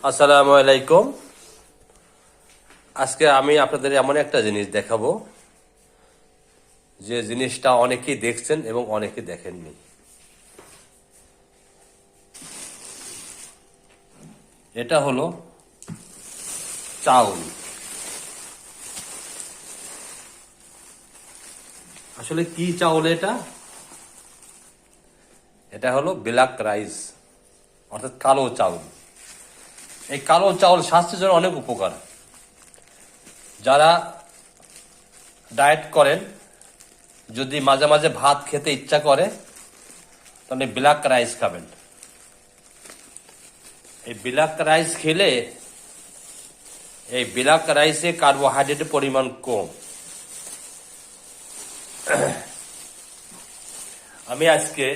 আসসালামু আলাইকুম। আজকে আমি আপনাদের এমন একটা জিনিস দেখাবো যে জিনিসটা অনেকেই দেখছেন এবং অনেকে দেখেননি। এটা হলো চাউল। আসলে কি চাউল এটা? এটা হলো ব্ল্যাক রাইস, অর্থাৎ কালো চাউল। এই কালো চাউল স্বাস্থ্যের জন্য অনেক উপকার। যারা ডায়েট করেন, যদি মাঝে মাঝে ভাত খেতে ইচ্ছা করে, তাহলে ব্ল্যাক রাইস খাবেন। এই ব্ল্যাক রাইস খেলে এই ব্ল্যাক রাইসে কার্বোহাইড্রেটের পরিমাণ কম। আমি আজকে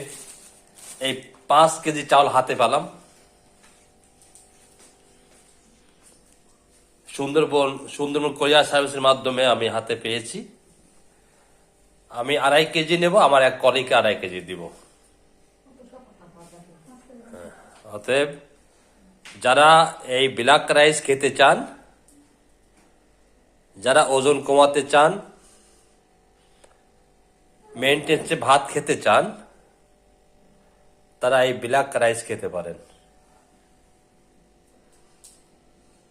এই 5 কেজি চাউল হাতে পেলাম। সুন্দরবন কোরিয়ার সার্ভিসের মাধ্যমে আমি হাতে পেয়েছি। আমি 2.5 কেজি নেব, আমার এক কলিগকে 2.5 কেজি দিব। অতএব যারা এই ব্ল্যাক রাইস খেতে চান, যারা ওজন কমাতে চান, মেনটেন্সে ভাত খেতে চান, তারা এই ব্ল্যাক রাইস খেতে পারেন।